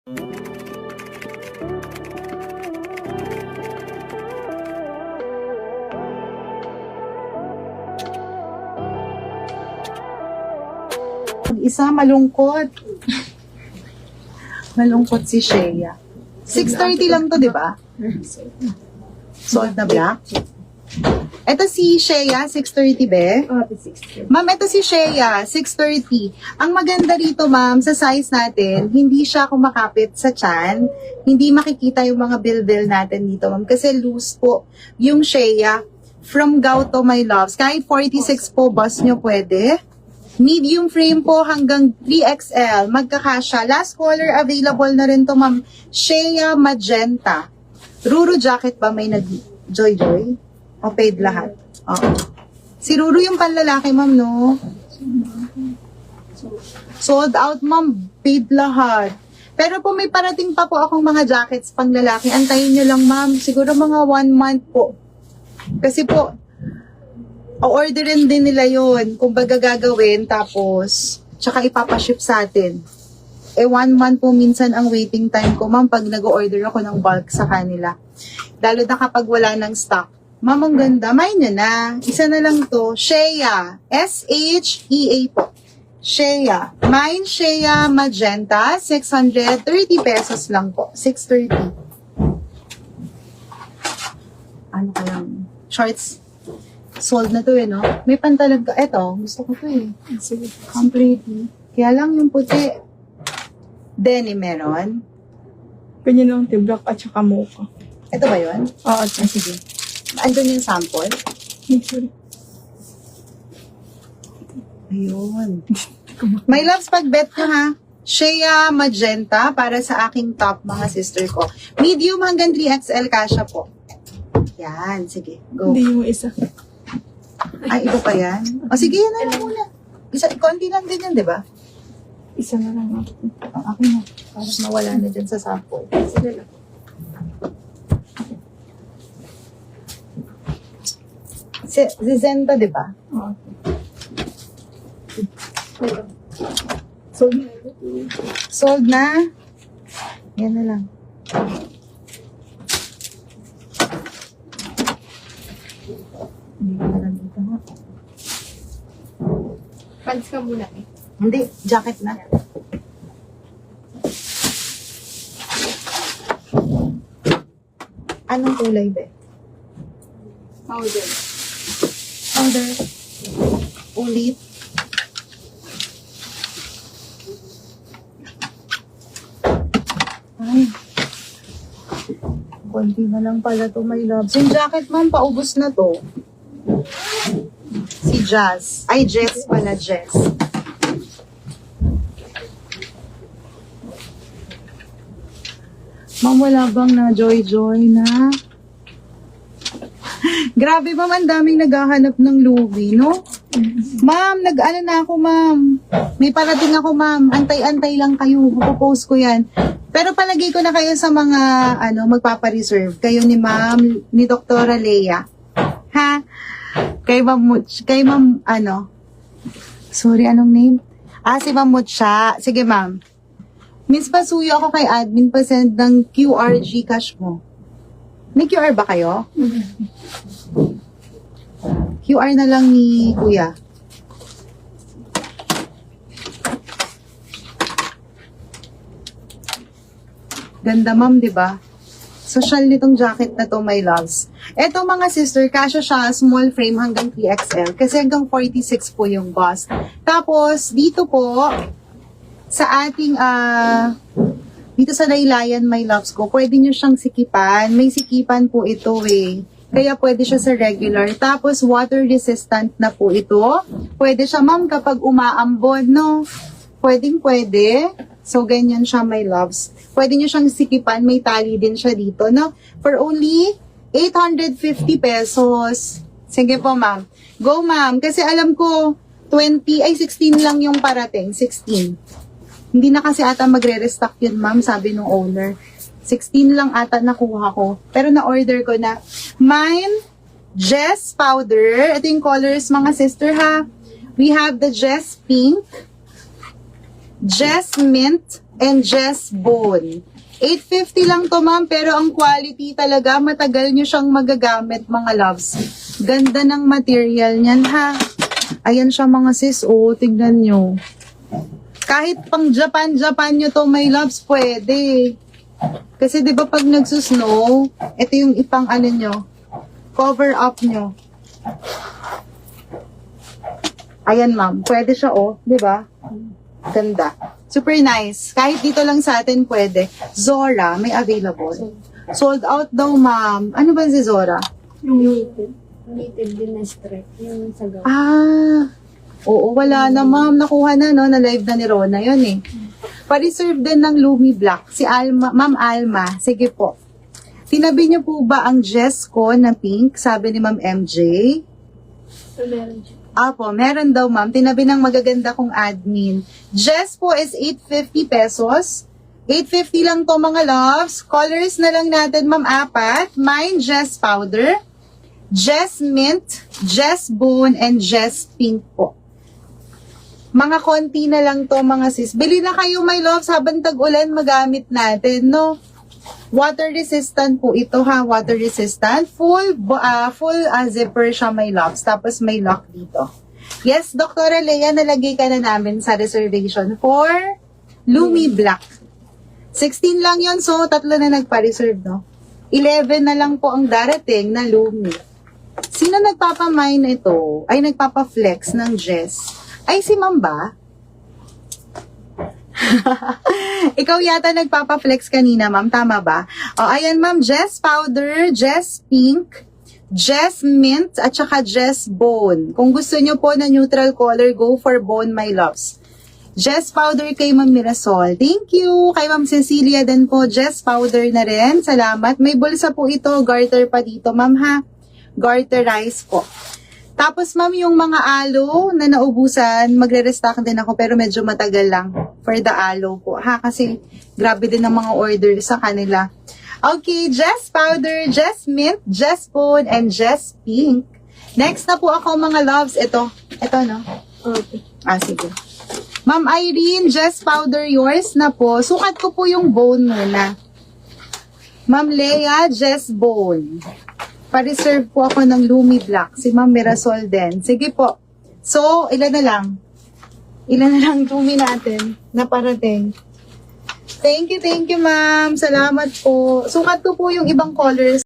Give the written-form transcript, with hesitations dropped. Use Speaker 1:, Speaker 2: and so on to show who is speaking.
Speaker 1: Isa malungkot. Malungkot si Shea. 6:30 lang to, di ba? Sold na black? Ito si Shea, 6:30 be? Ma'am, ito si Shea, 6:30. Ang maganda rito, ma'am, sa size natin, hindi siya kumakapit sa tiyan. Hindi makikita yung mga bilbil natin dito, ma'am. Kasi loose po yung Shea. From Gao to My Loves. Kahit 46 po, boss nyo pwede. Medium frame po hanggang 3XL. Magkakasya. Last color available na rin to, ma'am. Shea Magenta. Ruru jacket ba may nag-joy-joy? O paid lahat? Oo. Si Ruru yung panlalaki, ma'am, no? Sold out, ma'am. Paid lahat. Pero po may parating pa po akong mga jackets pang lalaki. Antayin nyo lang, ma'am. Siguro mga 1 month po. Kasi po, o-orderin din nila yun. Kung baga gagawin, tapos, tsaka ipapaship sa atin. 1 month po minsan ang waiting time ko, ma'am, pag nag-order ako ng bulk sa kanila. Lalo na kapag wala ng stock. Ma'am, ang ganda. May nyo na. Isa na lang to. Shea. S-H-E-A po. Shea. Mine Shea Magenta. 630 pesos lang po. 630. Ano kayang shorts? Sold na to no? May pantalag ka. Eto, gusto ko to Sige. Completely. Kaya lang yung puti. Denim meron.
Speaker 2: Ganyan lang, black at saka mocha.
Speaker 1: Ito ba yun?
Speaker 2: Oo,
Speaker 1: sige. Andun yung sample?
Speaker 2: sorry.
Speaker 1: Ayun. My loves, pag-bet nyo ha. Shea Magenta para sa aking top mga sister ko. Medium hanggang 3XL kasha po. Yan, sige. Go.
Speaker 2: Hindi yung isa.
Speaker 1: Ay, iba pa yan? O sige, yan na lang muna. Konti lang din yan, di ba?
Speaker 2: Isa na lang ako.
Speaker 1: Akin na. Para mawala na dyan sa sample.
Speaker 2: Sige lang.
Speaker 1: Si Zenta, di ba?
Speaker 2: Oo. So,
Speaker 1: Sold na? Yan na lang. Hindi ko na lang dito ha.
Speaker 2: pants ka muna eh.
Speaker 1: Hindi, jacket na. Anong kulay ba?
Speaker 2: Powder.
Speaker 1: Powder. Ulit. Ay. Konti na lang pala to, my love. Yung jacket, ma'am, paubos na to. Si Jazz. Ay, Jess pala, Jess. Ma'am, wala bang na joy-joy na? Grabe, ma'am, ang daming naghahanap ng Louis, no? Ma'am, nag-ano na ako, ma'am. May parating ako, ma'am. Antay-antay lang kayo. Mapopost ko yan. Pero palagay ko na kayo sa mga, magpapareserve. Kayo ni ma'am, ni Doktora Leia. Ha? Kay ma'am, sorry, anong name? Si Ma'am Mutsha. Sige, ma'am. Miss, pasuyo ako kay admin pa send ng QR Gcash mo. May QR ba kayo? QR na lang ni Kuya. Ganda, ma'am, di ba? Social nitong jacket na to, my loves. Eto, mga sister, kasya siya, small frame hanggang 3XL. Kasi hanggang 46 po yung boss. Tapos, dito po, sa ating, dito sa laylayan, my loves ko, pwede nyo siyang sikipan. May sikipan po ito Kaya pwede siya sa regular. Tapos, water resistant na po ito. Pwede siya, ma'am, kapag umaambon, no? Pwede. So, ganyan siya, my loves. Pwede nyo siyang sikipan. May tali din siya dito, no? For only 850 pesos. Sige po, ma'am. Go, ma'am. Kasi alam ko, 16 lang yung parating. 16. Hindi na kasi ata magre-restock yun, ma'am, sabi nung owner. 16 lang ata nakuha ko. Pero na-order ko na. Mine, Jess powder. Ito yung colors, mga sister, ha. We have the Jess pink, Jess mint, and Jess Bone. 850 lang to, ma'am, pero ang quality talaga, matagal nyo siyang magagamit, mga loves. Ganda ng material niyan, ha? Ayan siya, mga sis, oh, tignan nyo. Kahit pang Japan nyo to, my loves, pwede. Kasi, di ba, pag nagsusnow, ito yung ipang ano nyo, cover up nyo. Ayan, ma'am, pwede siya, oh, di ba? Ganda. Super nice. Kahit dito lang sa atin pwede. Zora, may available. Sold out daw, ma'am. Ano ba si Zora?
Speaker 2: Yung knitted. Knitted din na strip. Yung sa gawa.
Speaker 1: Ah, oo, wala na, ma'am. Nakuha na, no? Na-live na ni Rona yun, eh. Pa-reserve din ng Lumi Black. Si Alma, Ma'am Alma. Sige po. Tinabi niyo po ba ang Jess ko na pink? Sabi ni Ma'am MJ.
Speaker 2: So, meron siya.
Speaker 1: Apo, meron daw, ma'am. Tinabi ng magaganda kong admin. Jess po is 850 pesos. 850 lang to, mga loves. Colors na lang natin, ma'am, 4. Mine, Jess Powder, Jess Mint, Jess Bone, and Jess Pink po. Mga konti na lang to, mga sis. Bili na kayo, my loves, habang tag-ulan magamit natin, no? Water resistant po ito, ha? Water resistant. Full zipper siya, my loves. Tapos may lock dito. Yes, Dr. Lea, nalagay ka na namin sa reservation for Lumi Black. 16 lang yon, so 3 na nagpa-reserve, no? 11 na lang po ang darating na Lumi. Sino nagpapamine ito? Ay, nagpapa-flex ng Jess. Ay, si Ma'am ba? Ikaw yata nagpapa-flex kanina, ma'am. Tama ba? O, ayan, ma'am. Jess Powder, Jess Pink, Jess Mint, at saka Jess Bone. Kung gusto nyo po na neutral color, go for Bone, my loves. Jess Powder kay Ma'am Mirasol. Thank you. Kay Ma'am Cecilia din po. Jess Powder na rin. Salamat. May bulsa po ito. Garter pa dito, ma'am, ha? Garterize po. Tapos, ma'am, yung mga aloe na naubusan, magre-restock din ako, pero medyo matagal lang for the aloe po, ha? Kasi, grabe din ang mga order sa kanila. Okay, Jess Powder, Jess Mint, Jess Bone, and Jess Pink. Next na po ako, mga loves. Ito, no?
Speaker 2: Okay.
Speaker 1: Ah, sige. Ma'am Irene, Jess Powder, yours na po. Sukat ko po yung bone muna. Ma'am Lea, Jess Bone. Pa-reserve po ako ng Lumi Black. Si Ma'am Mirasol din. Sige po. So, ilan na lang? Ilan na lang Lumi natin na parating? Thank you, ma'am. Salamat po. Sukat ko po yung ibang colors.